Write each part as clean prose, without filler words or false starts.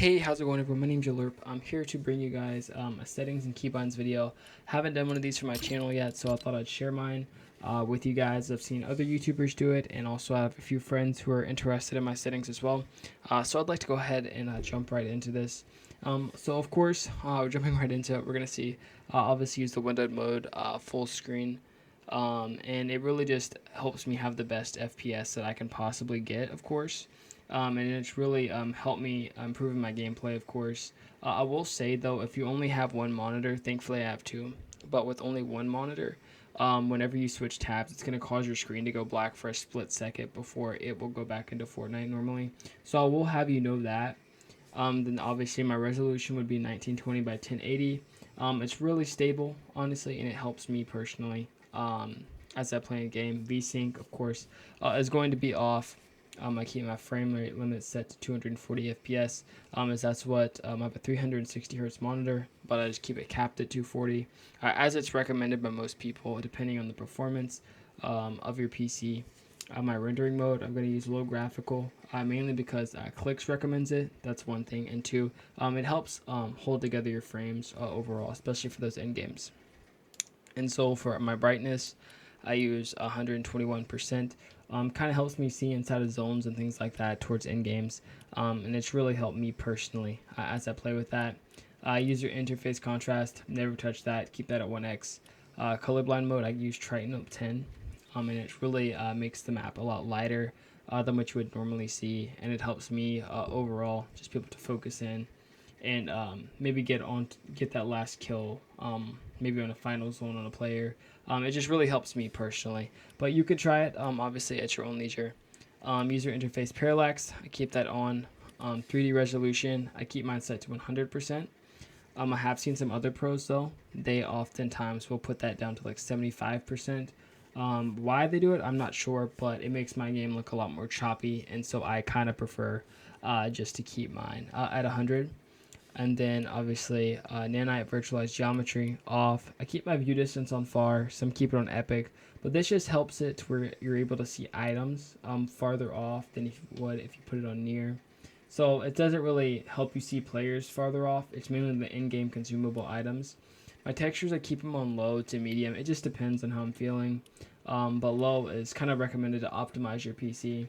Hey, how's it going, everyone? My name's Ylurp. I'm here to bring you guys a settings and keybinds video. Haven't done one of these for my channel yet, so I thought I'd share mine with you guys. I've seen other YouTubers do it, and also I have a few friends who are interested in my settings as well. So I'd like to go ahead and jump right into this. So of course, jumping right into it, we're gonna see obviously use the windowed mode, full screen. And it really just helps me have the best FPS that I can possibly get, of course. And it's really helped me improving my gameplay, of course. I will say, though, if you only have one monitor, thankfully I have two, but with only one monitor, whenever you switch tabs, it's going to cause your screen to go black for a split second before it will go back into Fortnite normally. So I will have you know that. Then obviously my resolution would be 1920 by 1080. It's really stable, honestly, and it helps me personally as I play a game. VSync, of course, is going to be off. I keep my frame rate limit set to 240 FPS, as that's what I have a 360 hertz monitor, but I just keep it capped at 240, as it's recommended by most people, depending on the performance of your PC. My rendering mode, I'm going to use low graphical, mainly because Clicks recommends it. That's one thing, and two, it helps hold together your frames overall, especially for those end games. And so for my brightness, I use 121%. Kind of helps me see inside of zones and things like that towards end games, and it's really helped me personally as I play with that. User interface contrast, never touch that. Keep that at 1x. Colorblind mode, I use Triton 10, and it really makes the map a lot lighter than what you would normally see, and it helps me overall just be able to focus in and maybe get that last kill, maybe on a final zone on a player. It just really helps me personally, but you could try it obviously at your own leisure. User interface parallax, I keep that on. 3D resolution, I keep mine set to 100%. I have seen some other pros though, they oftentimes will put that down to like 75%. Why they do it, I'm not sure, but it makes my game look a lot more choppy, and so I kind of prefer just to keep mine at 100. And then obviously nanite virtualized geometry off. I keep my view distance on far, some keep it on epic, but this just helps it to where you're able to see items farther off than if you would if you put it on near. So it doesn't really help you see players farther off. It's mainly the in-game consumable items. My textures, I keep them on low to medium. It just depends on how I'm feeling. But low is kind of recommended to optimize your PC.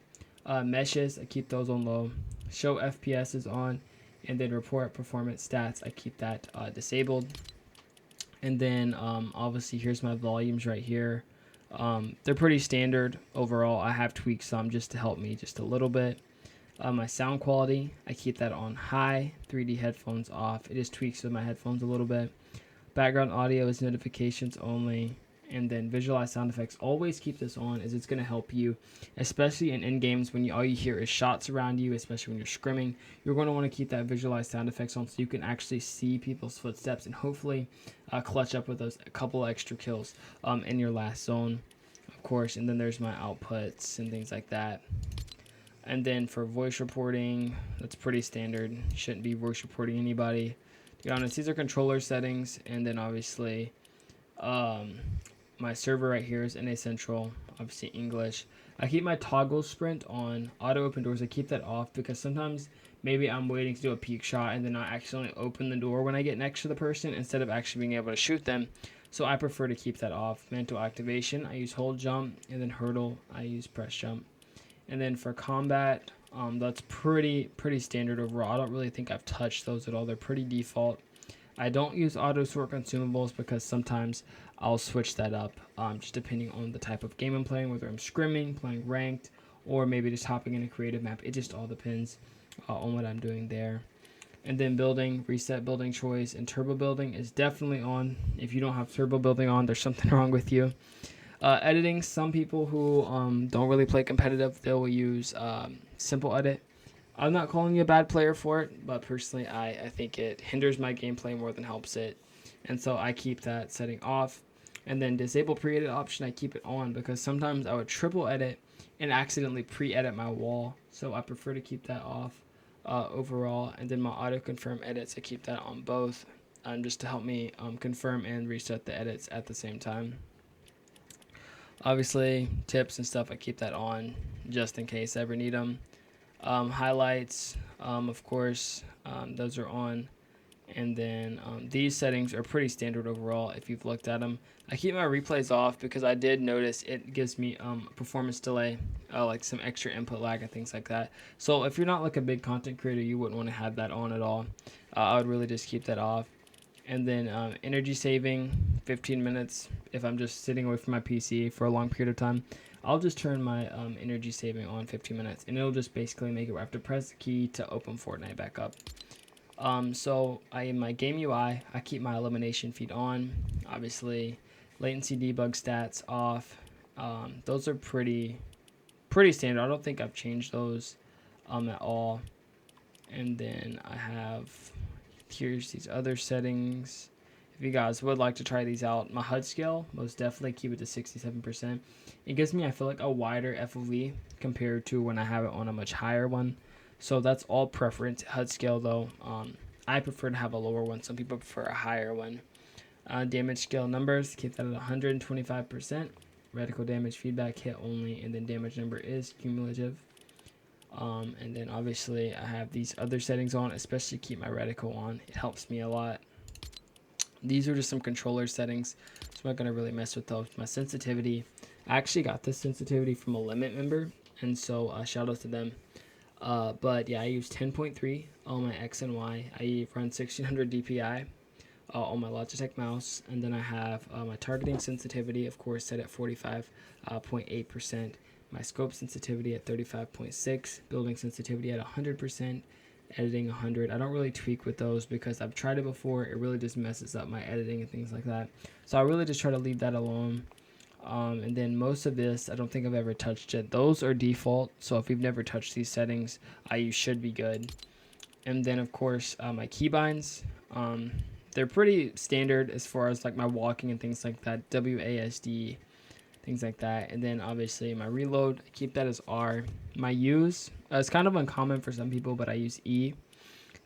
Meshes, I keep those on low. Show FPS is on. And then report performance stats, I keep that disabled. And then obviously here's my volumes right here. They're pretty standard overall. I have tweaked some just to help me just a little bit. My sound quality, I keep that on high. 3D headphones off. It just tweaks with my headphones a little bit. Background audio is notifications only. And then visualize sound effects, always keep this on, as it's going to help you, especially in end games when all you hear is shots around you, especially when you're scrimming. You're going to want to keep that visualize sound effects on so you can actually see people's footsteps and hopefully clutch up with those a couple extra kills in your last zone, of course. And then there's my outputs and things like that. And then for voice reporting, that's pretty standard. Shouldn't be voice reporting anybody, to be honest. These are controller settings, and then obviously my server right here is NA Central, obviously English. I keep my toggle sprint on. Auto open doors, I keep that off because sometimes maybe I'm waiting to do a peek shot and then I accidentally open the door when I get next to the person instead of actually being able to shoot them. So I prefer to keep that off. Mental activation, I use hold jump, and then hurdle, I use press jump. And then for combat, that's pretty standard overall. I don't really think I've touched those at all. They're pretty default. I don't use auto sort consumables because sometimes I'll switch that up just depending on the type of game I'm playing, whether I'm scrimming, playing ranked, or maybe just hopping in a creative map. It just all depends on what I'm doing there. And then building, reset building choice, and turbo building is definitely on. If you don't have turbo building on, there's something wrong with you. Editing, some people who don't really play competitive, they will use simple edit. I'm not calling you a bad player for it, but personally, I think it hinders my gameplay more than helps it. And so I keep that setting off. And then disable pre-edit option, I keep it on because sometimes I would triple edit and accidentally pre-edit my wall. So I prefer to keep that off overall. And then my auto confirm edits, I keep that on both just to help me confirm and reset the edits at the same time. Obviously, tips and stuff, I keep that on just in case I ever need them. Highlights, of course, those are on. And then these settings are pretty standard overall if you've looked at them. I keep my replays off because I did notice it gives me performance delay, like some extra input lag and things like that. So if you're not like a big content creator, you wouldn't want to have that on at all. I would really just keep that off. And then energy saving, 15 minutes. If I'm just sitting away from my PC for a long period of time, I'll just turn my energy saving on 15 minutes, and it'll just basically make it where I have to press the key to open Fortnite back up. So in my game UI, I keep my elimination feed on. Obviously, latency debug stats off. Those are pretty standard. I don't think I've changed those at all. And then I have here's these other settings. If you guys would like to try these out, my HUD scale, most definitely keep it to 67%. It gives me, I feel like, a wider FOV compared to when I have it on a much higher one. So that's all preference. HUD scale, though, I prefer to have a lower one. Some people prefer a higher one. Damage scale numbers, keep that at 125%. Reticle damage feedback hit only, and then damage number is cumulative. And then obviously I have these other settings on, especially keep my reticle on. It helps me a lot. These are just some controller settings, so I'm not going to really mess with those. My sensitivity, I actually got this sensitivity from a Limit member, and so shout out to them. But yeah, I use 10.3 on my X and Y. I run 1600 DPI on my Logitech mouse, and then I have my targeting sensitivity, of course, set at 45.8%. My scope sensitivity at 35.6, building sensitivity at 100%, editing 100. I don't really tweak with those because I've tried it before. It really just messes up my editing and things like that. So I really just try to leave that alone. And then most of this, I don't think I've ever touched it. Those are default. So if you've never touched these settings, you should be good. And then of course, my keybinds, they're pretty standard as far as like my walking and things like that. WASD, things like that. And then obviously my reload, I keep that as R. My use, it's kind of uncommon for some people, but I use E.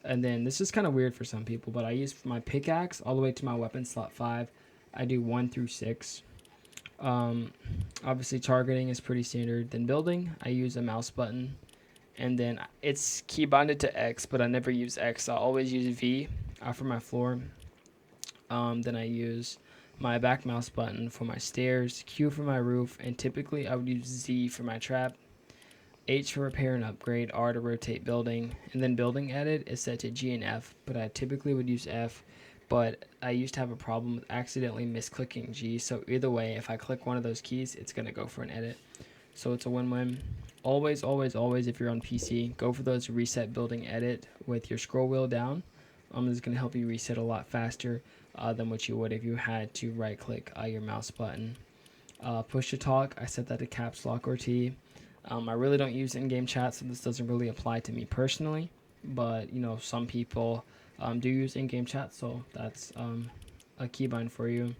And then this is kind of weird for some people, but I use my pickaxe all the way to my weapon slot 5. I do 1 through 6. Obviously targeting is pretty standard. Then building, I use a mouse button. And then it's key binded to X, but I never use X. I always use V for my floor. Then I use my back mouse button for my stairs, Q for my roof, and typically I would use Z for my trap, H for repair and upgrade, R to rotate building, and then building edit is set to G and F, but I typically would use F, but I used to have a problem with accidentally misclicking G, so either way, if I click one of those keys, it's going to go for an edit. So it's a win-win. Always, always, always, if you're on PC, go for those reset building edit with your scroll wheel down. This is going to help you reset a lot faster than what you would if you had to right click your mouse button. Push to talk, I set that to caps lock or T. I really don't use in-game chat, so this doesn't really apply to me personally, but you know, some people do use in-game chat, so that's a keybind for you.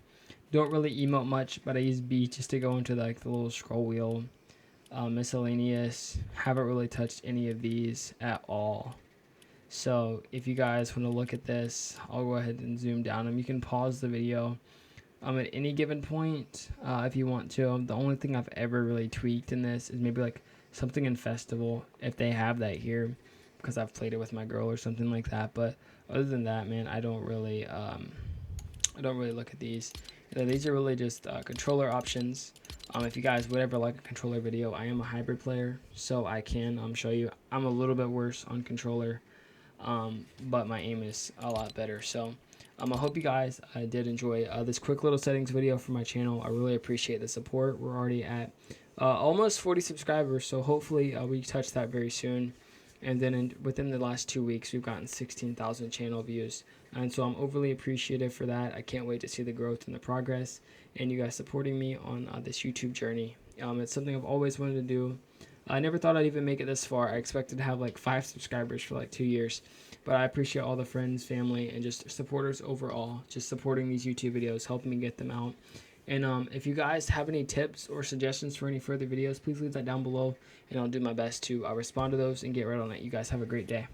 Don't really emote much, but I use B just to go into the little scroll wheel. Miscellaneous, haven't really touched any of these at all. So if you guys want to look at this, I'll go ahead and zoom down them. You can pause the video at any given point if you want to. The only thing I've ever really tweaked in this is maybe like something in Festival, if they have that here, because I've played it with my girl or something like that. But other than that, man, I don't really look at these. These are really just controller options. If you guys would ever like a controller video, I am a hybrid player, so I can show you. I'm a little bit worse on controller, but my aim is a lot better. So I hope you guys did enjoy this quick little settings video for my channel. I really appreciate the support. We're already at almost 40 subscribers, so hopefully we touch that very soon. And then within the last 2 weeks, we've gotten 16,000 channel views. And so I'm overly appreciative for that. I can't wait to see the growth and the progress and you guys supporting me on this YouTube journey. It's something I've always wanted to do. I never thought I'd even make it this far. I expected to have like 5 subscribers for like 2 years. But I appreciate all the friends, family, and just supporters overall, just supporting these YouTube videos, helping me get them out. And if you guys have any tips or suggestions for any further videos, please leave that down below, and I'll do my best to respond to those and get right on it. You guys have a great day.